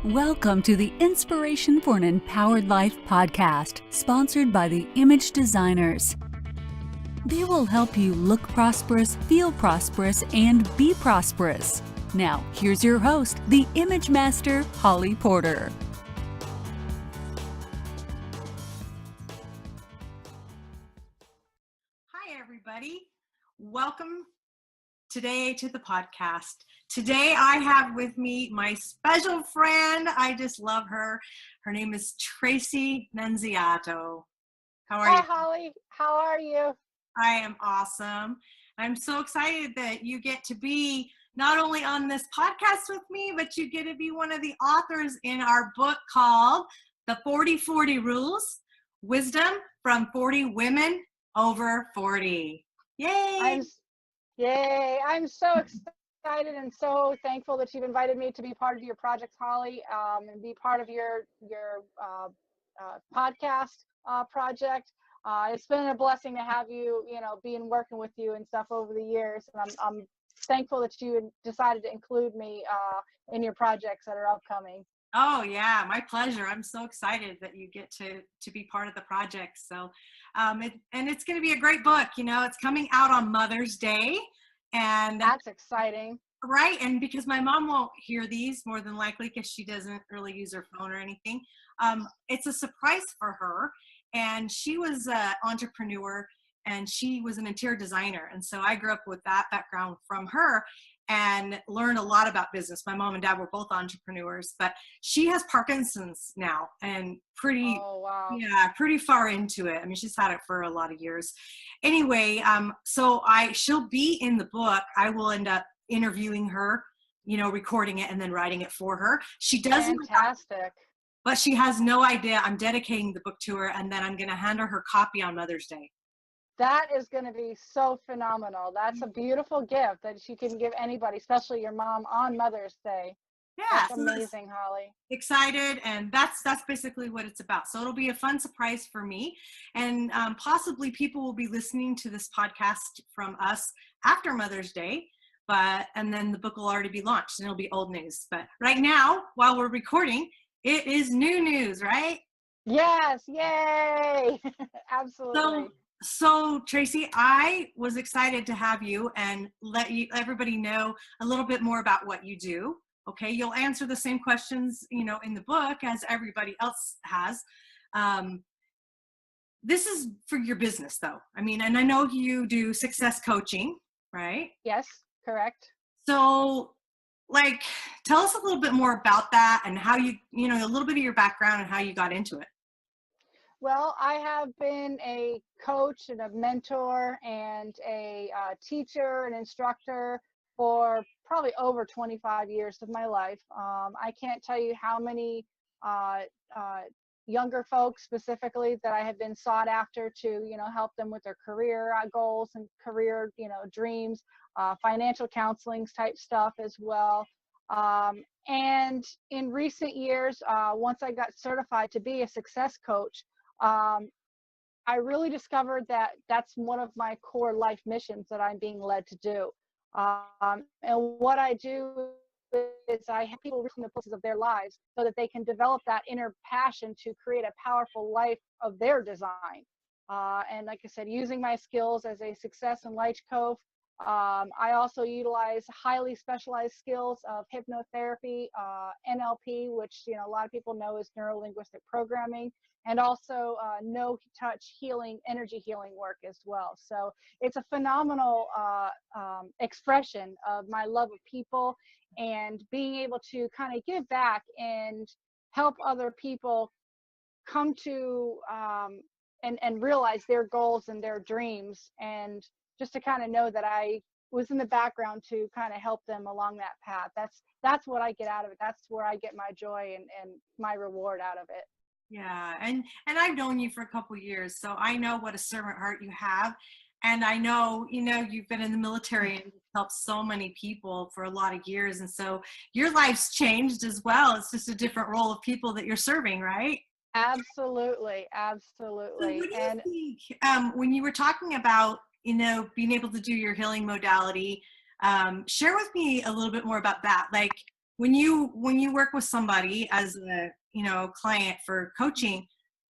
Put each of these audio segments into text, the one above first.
Welcome to the Inspiration for an Empowered Life podcast, sponsored by the Image Designers. They will help you look prosperous, feel prosperous, and be prosperous. Now, here's your host, the Image Master, Hollly Porter. Hi, everybody. Welcome today to the podcast. Today I have with me my special friend. I just love her. Her name is Tracy Nunziato. How are you? Hi, Hollly. How are you? I am awesome. I'm so excited that you get to be not only on this podcast with me, but you get to be one of the authors in our book called The 40/40 Rules, Wisdom from 40 Women Over 40. Yay! I'm so excited and so thankful that you've invited me to be part of your project, Hollly, and be part of your podcast project. It's been a blessing to have you, being working with you and stuff over the years, and I'm thankful that you decided to include me in your projects that are upcoming. Oh yeah, my pleasure. I'm so excited that you get to be part of the project. So, and it's going to be a great book. It's coming out on Mother's Day, and That's exciting. Right. And because my mom won't hear these more than likely because she doesn't really use her phone or anything. It's a surprise for her. And she was an entrepreneur and she was an interior designer. And so I grew up with that background from her and learned a lot about business. My mom and dad were both entrepreneurs, but she has Parkinson's now and pretty far into it. I mean, she's had it for a lot of years. Anyway, she'll be in the book. I will end up interviewing her, recording it and then writing it for her. She doesn't. Fantastic. But she has no idea. I'm dedicating the book to her, and then I'm going to hand her copy on Mother's Day. That is going to be so phenomenal. That's a beautiful gift that you can give anybody, especially your mom, on Mother's Day. Yeah, that's amazing, Hollly. Excited, and that's basically what it's about. So it'll be a fun surprise for me, and possibly people will be listening to this podcast from us after Mother's Day. And then the book will already be launched, and it'll be old news. But right now, while we're recording, it is new news, right? Yes, yay! Absolutely. So Tracy, I was excited to have you and let everybody know a little bit more about what you do. Okay, you'll answer the same questions, in the book as everybody else has. This is for your business, though. I mean, and I know you do success coaching, right? Yes, correct. So, tell us a little bit more about that and how a little bit of your background and how you got into it. Well, I have been a coach and a mentor and a teacher and instructor for probably over 25 years of my life. I can't tell you how many younger folks specifically that I have been sought after to, help them with their career goals and career, dreams, financial counseling type stuff as well. And in recent years, once I got certified to be a success coach, I really discovered that that's one of my core life missions that I'm being led to do. And what I do is I help people reach the places of their lives so that they can develop that inner passion to create a powerful life of their design. And like I said, using my skills as a success and life coach, I also utilize highly specialized skills of hypnotherapy, NLP, which a lot of people know is neuro-linguistic programming, and also no-touch healing, energy healing work as well. So it's a phenomenal expression of my love of people and being able to kind of give back and help other people come to and realize their goals and their dreams, and just to kind of know that I was in the background to kind of help them along that path. That's what I get out of it. That's where I get my joy and my reward out of it. Yeah. And I've known you for a couple of years, so I know what a servant heart you have. And I know, you've been in the military and helped so many people for a lot of years. And so your life's changed as well. It's just a different role of people that you're serving, right? Absolutely. So what do you think, when you were talking about, being able to do your healing modality, share with me a little bit more about that. when you work with somebody as a, client for coaching,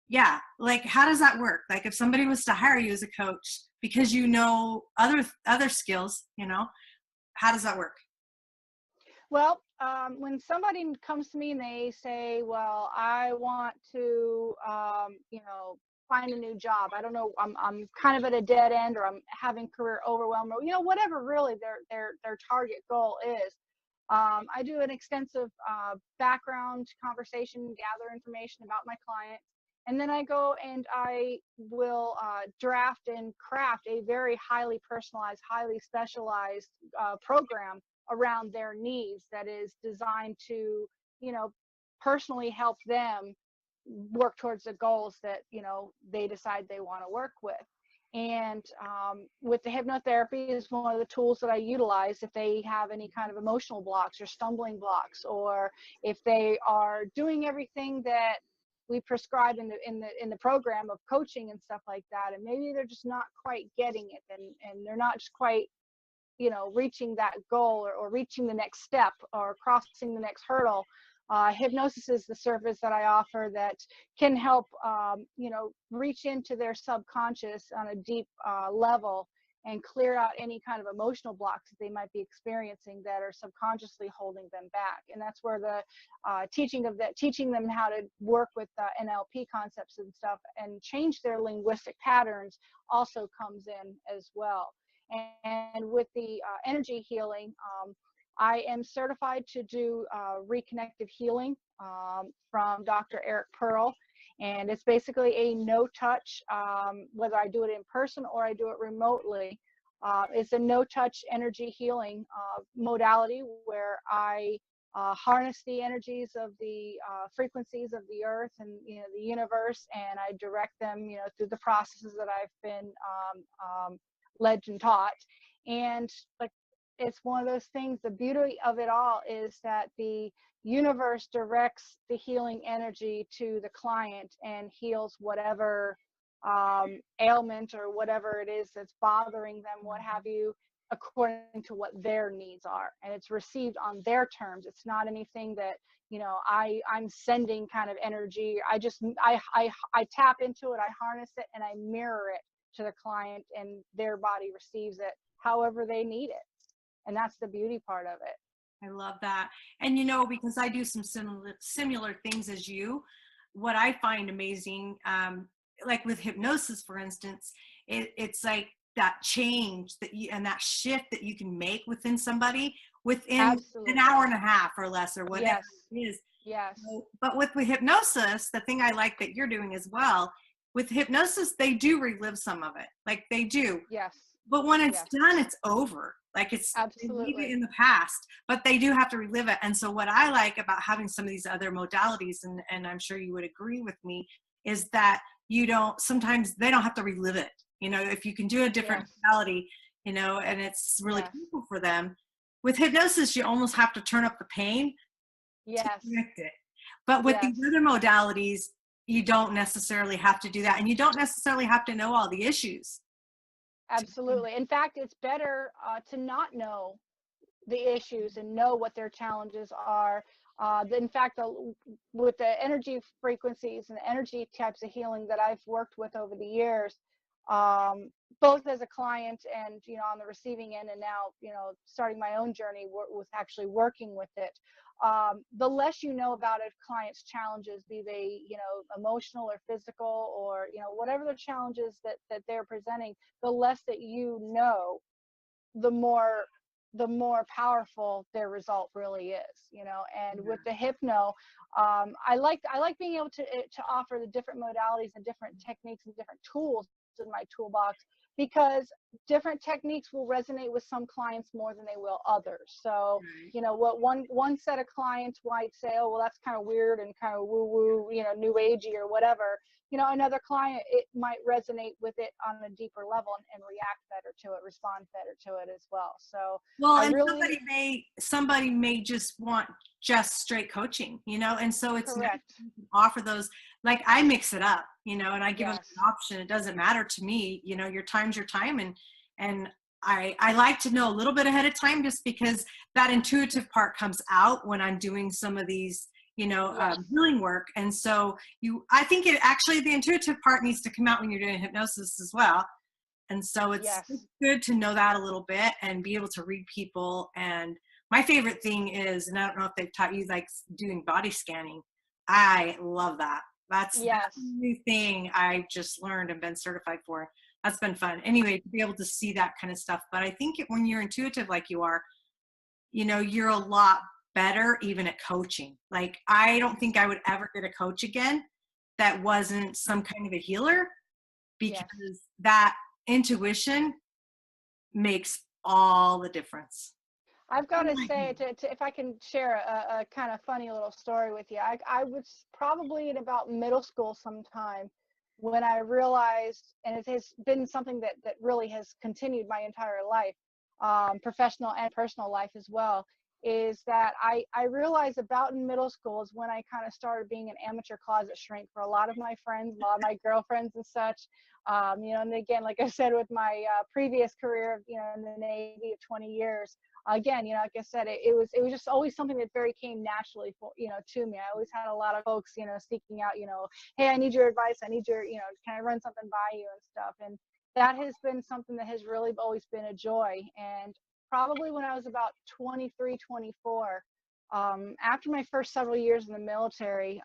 yeah, like how does that work? Like if somebody was to hire you as a coach because other skills, how does that work? Well, when somebody comes to me and they say, well, I want to, find a new job. I don't know. I'm kind of at a dead end, or I'm having career overwhelm, or, whatever really their target goal is. I do an extensive background conversation, gather information about my client. And then I go and I will draft and craft a very highly personalized, highly specialized program around their needs that is designed to, personally help them work towards the goals that, they decide they want to work with. And with the hypnotherapy is one of the tools that I utilize if they have any kind of emotional blocks or stumbling blocks, or if they are doing everything that we prescribe in the program of coaching and stuff like that, and maybe they're just not quite getting it, and they're not just quite reaching that goal, or reaching the next step, or crossing the next hurdle. Hypnosis is the service that I offer that can help reach into their subconscious on a deep level and clear out any kind of emotional blocks that they might be experiencing that are subconsciously holding them back. And that's where the teaching them how to work with NLP concepts and stuff and change their linguistic patterns also comes in as well. And with the energy healing, I am certified to do Reconnective Healing from Dr. Eric Pearl. And it's basically a no-touch, whether I do it in person or I do it remotely. It's a no-touch energy healing modality where I harness the energies of the frequencies of the earth and the universe, and I direct them through the processes that I've been led and taught. And like, it's one of those things, the beauty of it all is that the universe directs the healing energy to the client and heals whatever ailment or whatever it is that's bothering them, what have you, according to what their needs are. And it's received on their terms. It's not anything that I'm sending kind of energy. I tap into it, I harness it, and I mirror it to the client, and their body receives it however they need it. And that's the beauty part of it. I love that. And because I do some similar things as you, what I find amazing, like with hypnosis, for instance, it's like that change and that shift that you can make within somebody within Absolutely. an hour and a half or less, or whatever it is. Yes. But with hypnosis, the thing I like that you're doing as well, with hypnosis, they do relive some of it. Like they do. Yes. But when it's done, it's over. Like it's absolutely in the past, but they do have to relive it. And so what I like about having some of these other modalities, and I'm sure you would agree with me, is that sometimes they don't have to relive it. If you can do a different modality, and it's really painful for them. With hypnosis, you almost have to turn up the pain to connect it. But with these other modalities, you don't necessarily have to do that. And you don't necessarily have to know all the issues. Absolutely. In fact, it's better to not know the issues and know what their challenges are. In fact, with the energy frequencies and the energy types of healing that I've worked with over the years, both as a client and on the receiving end, and now starting my own journey with actually working with it, the less you know about a client's challenges, be they emotional or physical, or whatever the challenges that they're presenting, the less that the more powerful their result really is. And with the hypno, I like being able to offer the different modalities and different techniques and different tools in my toolbox, because different techniques will resonate with some clients more than they will others. So what one set of clients might say, oh well, that's kind of weird and kind of woo woo, new agey or whatever. Another client, it might resonate with it on a deeper level and react better to it, respond better to it as well. So somebody may just want just straight coaching, and so it's nice to offer those. Like I mix it up, and I give them an option. It doesn't matter to me, your time's your time, and I like to know a little bit ahead of time, just because that intuitive part comes out when I'm doing some of these, Yes. healing work. And so I think it actually, the intuitive part needs to come out when you're doing hypnosis as well. And so it's Yes. good to know that a little bit and be able to read people. And my favorite thing is, and I don't know if they've taught you, like doing body scanning. I love that. That's a Yes. new thing I've just learned and been certified for. That's been fun. Anyway, to be able to see that kind of stuff. But I think when you're intuitive like you are, you're a lot better even at coaching. Like, I don't think I would ever get a coach again that wasn't some kind of a healer, Yes. because that intuition makes all the difference. I've got In to my say, opinion. if I can share a kind of funny little story with you, I was probably in about middle school sometime when I realized, and it has been something that really has continued my entire life, professional and personal life as well, is that I realized about in middle school is when I kind of started being an amateur closet shrink for a lot of my friends, a lot of my girlfriends and such. And again, like I said, with my previous career, in the Navy of 20 years, again, like I said, it was just always something that very came naturally to me. I always had a lot of folks, seeking out, hey, I need your advice. I need your, can I run something by you and stuff. And that has been something that has really always been a joy. And probably when I was about 23, 24, after my first several years in the military,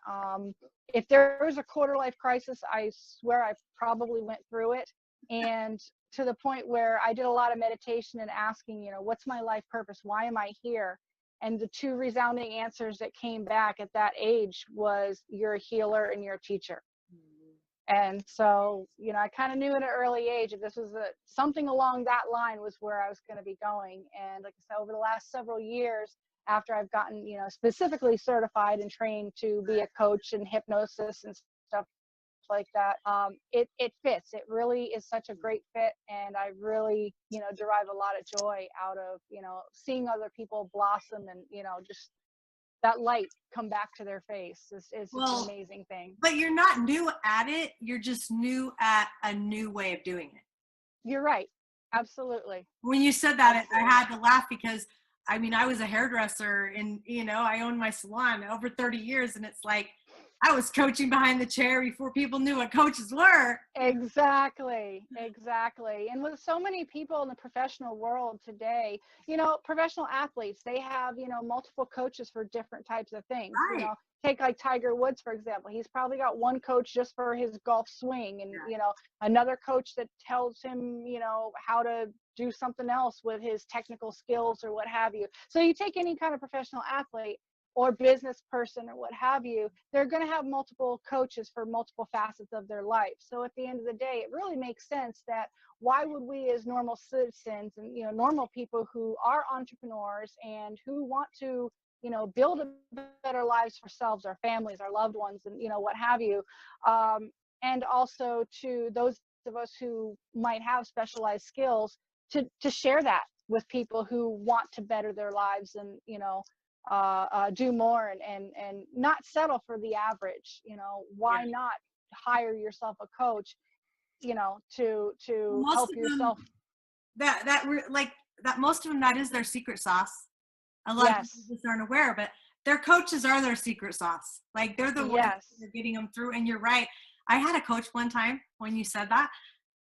if there was a quarter life crisis, I swear I probably went through it. And to the point where I did a lot of meditation and asking, what's my life purpose? Why am I here? And the two resounding answers that came back at that age was, you're a healer and you're a teacher. And so, I kind of knew at an early age that this was something along that line was where I was going to be going. And like I said, over the last several years, after I've gotten, specifically certified and trained to be a coach in hypnosis and stuff like that, it fits. It really is such a great fit. And I really, derive a lot of joy out of, seeing other people blossom and, just that light come back to their face is just an Well, amazing thing. but you're not new at it. You're just new at a new way of doing it. You're right. Absolutely. When you said that, I Absolutely. had to laugh, because I was a hairdresser, and I owned my salon over 30 years, and it's like I was coaching behind the chair before people knew what coaches were. Exactly. Exactly. And with so many people in the professional world today, professional athletes, they have, multiple coaches for different types of things. Right. Take like Tiger Woods, for example. He's probably got one coach just for his golf swing, and, Yeah. another coach that tells him, how to do something else with his technical skills or what have you. So you take any kind of professional athlete or business person or what have you, they're going to have multiple coaches for multiple facets of their life. So at the end of the day, it really makes sense that why would we as normal citizens and, normal people who are entrepreneurs and who want to, build a better lives for ourselves, our families, our loved ones, and, what have you. And also to those of us who might have specialized skills to share that with people who want to better their lives and, do more and not settle for the average. Why Yeah. not hire yourself a coach, to Most help of them, yourself? like that, most of them, that is their secret sauce. A lot of people Yes. just aren't aware, but their coaches are their secret sauce. Like, they're the ones Yes. that are getting them through. And you're right. I had a coach one time, when you said that.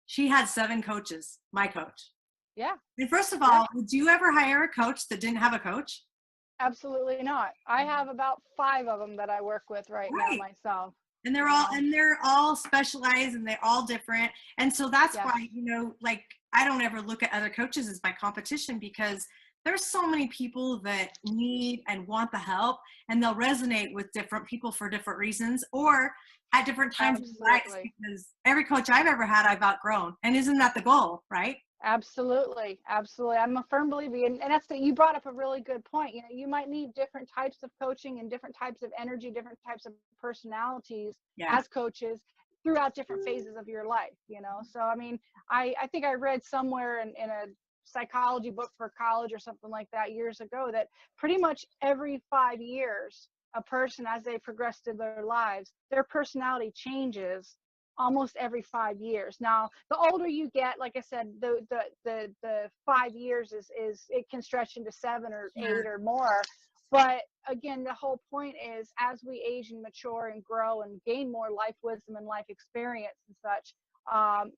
She had 7 coaches, my coach. Yeah. And first of Yeah. all, would you ever hire a coach that didn't have a coach? Absolutely not. I have about 5 of them that I work with right now Right. myself. And You know. they're all specialized, and they're all different. And so that's Yes. why, like, I don't ever look at other coaches as my competition, because there's so many people that need and want the help, and they'll resonate with different people for different reasons, or at different times in their lives, Absolutely. because every coach I've ever had, I've outgrown. And isn't that the goal, right? Absolutely. Absolutely. I'm a firm believer. And that's you brought up a really good point. You might need different types of coaching and different types of energy, different types of personalities Yeah. as coaches throughout different phases of your life. So, I mean, I think I read somewhere in a psychology book for college or something like that years ago that pretty much every 5 years, a person, as they progress through their lives, their personality changes almost every 5 years. Now, the older you get, like I said, the 5 years is it can stretch into 7 or 8 or more. But again, the whole point is, as we age and mature and grow and gain more life wisdom and life experience and such,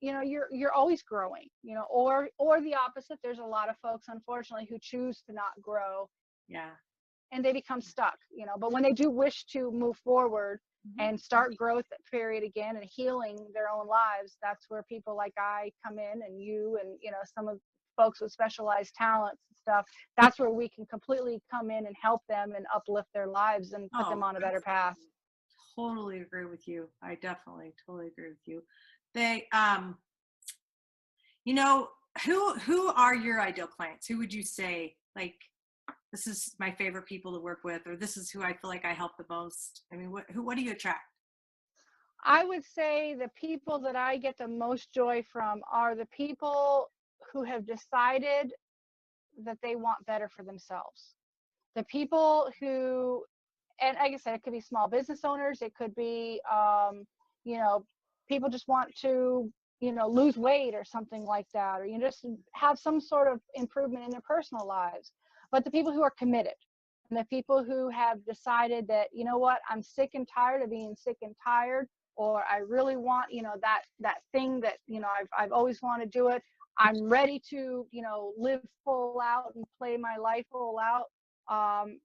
you're always growing, or the opposite. There's a lot of folks, unfortunately, who choose to not grow. Yeah. And they become stuck, but when they do wish to move forward and start growth period again and healing their own lives, that's where people like I come in, and you, and some of folks with specialized talents and stuff. That's where we can completely come in and help them and uplift their lives and put them on a better path. Totally agree with you. I definitely totally agree with you. They who are your ideal clients? Who would you say, like, this is my favorite people to work with, or this is who I feel like I help the most? I mean, what do you attract? I would say the people that I get the most joy from are the people who have decided that they want better for themselves. The people who, and like I said, it could be small business owners, it could be, people just want to, lose weight or something like that, or just have some sort of improvement in their personal lives. But the people who are committed, and the people who have decided that, I'm sick and tired of being sick and tired, or I really want, that thing that, I've always wanted to do it. I'm ready to, live full out and play my life full out.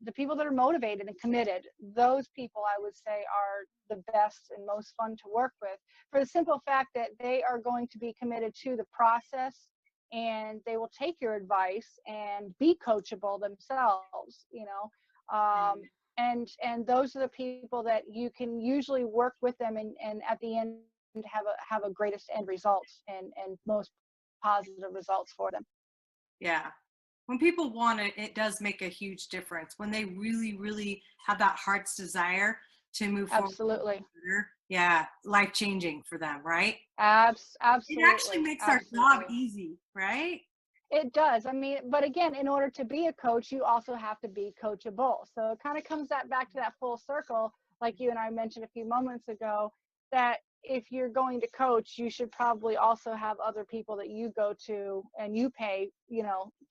The people that are motivated and committed, those people I would say are the best and most fun to work with, for the simple fact that they are going to be committed to the process, and they will take your advice and be coachable themselves, and those are the people that you can usually work with them, and at the end have a greatest end results and most positive results for them. Yeah. When people want it, it does make a huge difference. When they really, really have that heart's desire to move forward. Absolutely. Yeah. Life changing for them, right? Absolutely. It actually makes our job easy, right? It does. I mean, but again, in order to be a coach, you also have to be coachable. So it kind of comes back to that full circle, like you and I mentioned a few moments ago, that if you're going to coach, you should probably also have other people that you go to and you pay,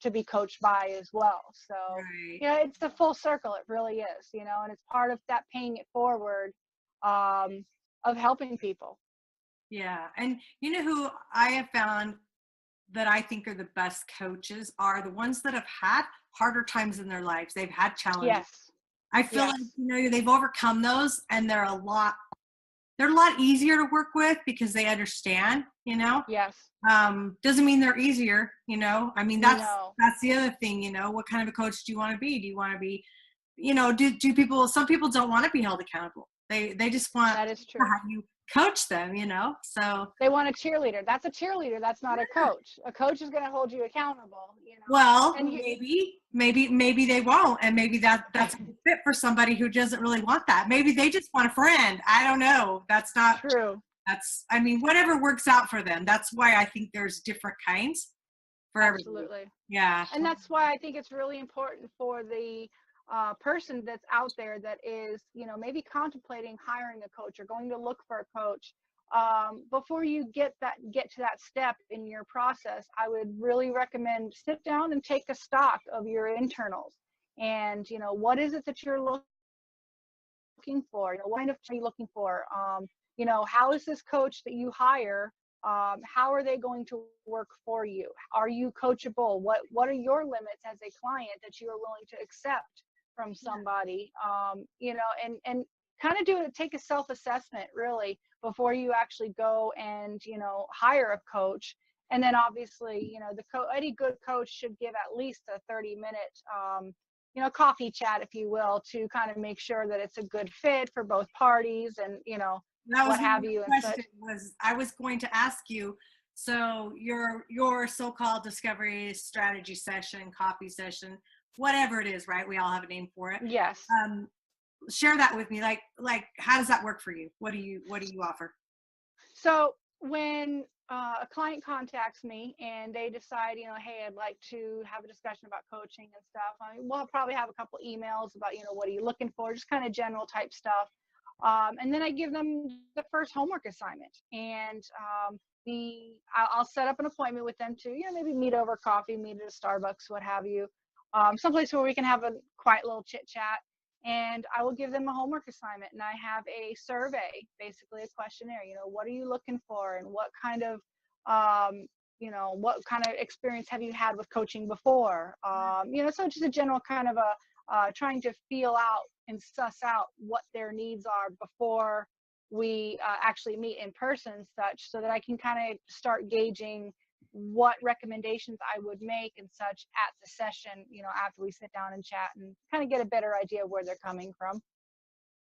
to be coached by as well. So, right. It's a full circle. It really is, and it's part of that paying it forward, of helping people. Yeah. And you know who I have found that I think are the best coaches are the ones that have had harder times in their lives. They've had challenges. Yes. I feel like, they've overcome those, and they're a lot easier to work with because they understand, Yes. Doesn't mean they're easier, I mean, that's the other thing, what kind of a coach do you want to be? Do you want to be, some people don't want to be held accountable. They just want that is true. to have you coach them, so they want a cheerleader. That's a cheerleader. That's not a coach. A coach is going to hold you accountable, Well, and maybe they won't, and maybe that's a good fit for somebody who doesn't really want that. Maybe they just want a friend. I don't know. That's not true. I mean, whatever works out for them. That's why I think there's different kinds for everybody. Absolutely. Yeah. And that's why I think it's really important for the person that's out there that is, maybe contemplating hiring a coach or going to look for a coach. Before you get to that step in your process, I would really recommend sit down and take a stock of your internals, and what is it that you're looking for? What kind of are you looking for? How is this coach that you hire? How are they going to work for you? Are you coachable? What are your limits as a client that you are willing to accept from somebody? And kind of take a self-assessment really before you actually go and hire a coach. And then obviously any good coach should give at least a 30-minute coffee chat, if you will, to kind of make sure that it's a good fit for both parties, and what have you. I was going to ask you, so your so-called discovery strategy session, coffee session, whatever it is, right? We all have a name for it. Yes. Share that with me. Like how does that work for you? What do you offer? So when a client contacts me and they decide, hey, I'd like to have a discussion about coaching and stuff, we'll probably have a couple emails about, what are you looking for, just kind of general type stuff. And then I give them the first homework assignment, and I'll set up an appointment with them to, maybe meet over coffee, meet at a Starbucks, what have you, someplace where we can have a quiet little chit chat. And I will give them a homework assignment, and I have a survey, basically a questionnaire. What are you looking for, and what kind of experience have you had with coaching before? So just a general kind of trying to feel out and suss out what their needs are before we actually meet in person and such, so that I can kind of start gauging what recommendations I would make and such at the session, after we sit down and chat and kind of get a better idea of where they're coming from.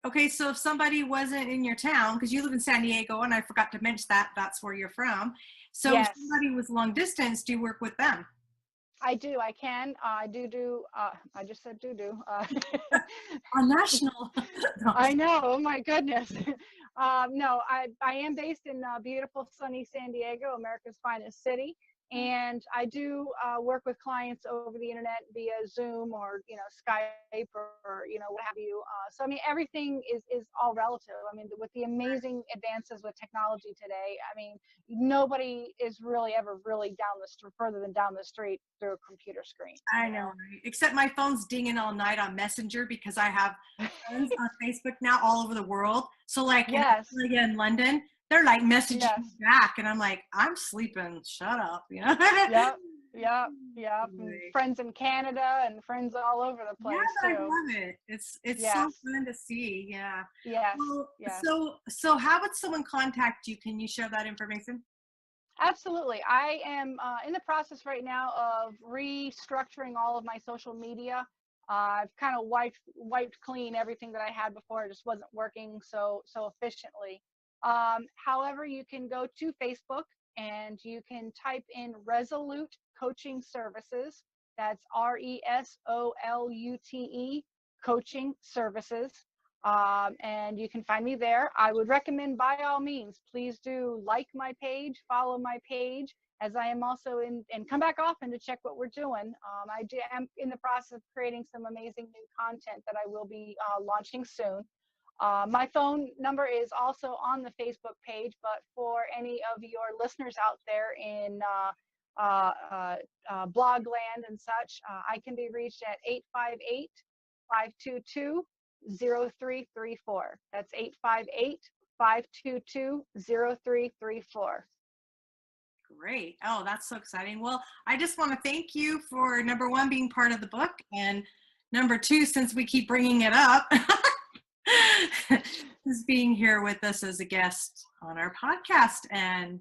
Okay, so if somebody wasn't in your town, because you live in San Diego, and I forgot to mention that's where you're from. So Yes. if somebody was long distance, do you work with them? I do. I can. I do. I just said do. On national. I know. Oh my goodness. No, I am based in beautiful sunny San Diego, America's finest city, and I do work with clients over the internet via Zoom or Skype or what have you. So I mean, everything is all relative. I mean, with the amazing advances with technology today, I mean, nobody is really ever really further than down the street through a computer screen. I know, right? Except my phone's dinging all night on Messenger because I have friends on Facebook now all over the world. So like Yes. in London, they're like messaging Yes. me back, and I'm like, I'm sleeping. Shut up, Yep. Right. Friends in Canada and friends all over the place Yeah, too. I love it. It's Yes. so fun to see. Yeah. Yes. Well, Yes. so how would someone contact you? Can you share that information? Absolutely. I am in the process right now of restructuring all of my social media. I've kind of wiped clean everything that I had before. It just wasn't working so efficiently. However, you can go to Facebook and you can type in Resolute Coaching Services. That's RESOLUTE Coaching Services. And you can find me there. I would recommend, by all means, please do like my page, follow my page, as I am also and come back often to check what we're doing. I am in the process of creating some amazing new content that I will be launching soon. My phone number is also on the Facebook page, but for any of your listeners out there in blog land and such, I can be reached at 858-522-0334. That's 858-522-0334. Great. Oh, that's so exciting. Well, I just want to thank you for number one, being part of the book, and number two, since we keep bringing it up, is being here with us as a guest on our podcast. And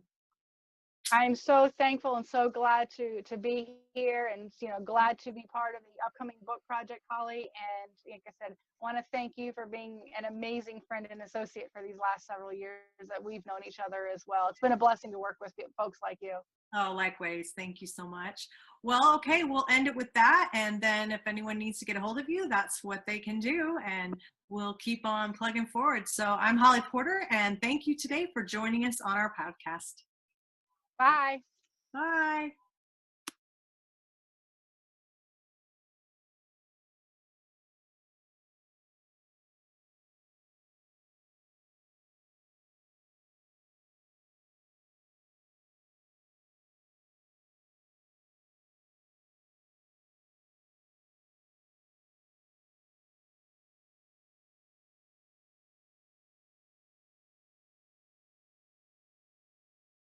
I'm so thankful and so glad to be here, and glad to be part of the upcoming book project, Hollly. And like I said, I want to thank you for being an amazing friend and associate for these last several years that we've known each other as well. It's been a blessing to work with folks like you. oh, likewise. Thank you so much. Well, okay, we'll end it with that. And then if anyone needs to get a hold of you, that's what they can do. And we'll keep on plugging forward. So I'm Hollly Porter, and thank you today for joining us on our podcast. Bye. Bye.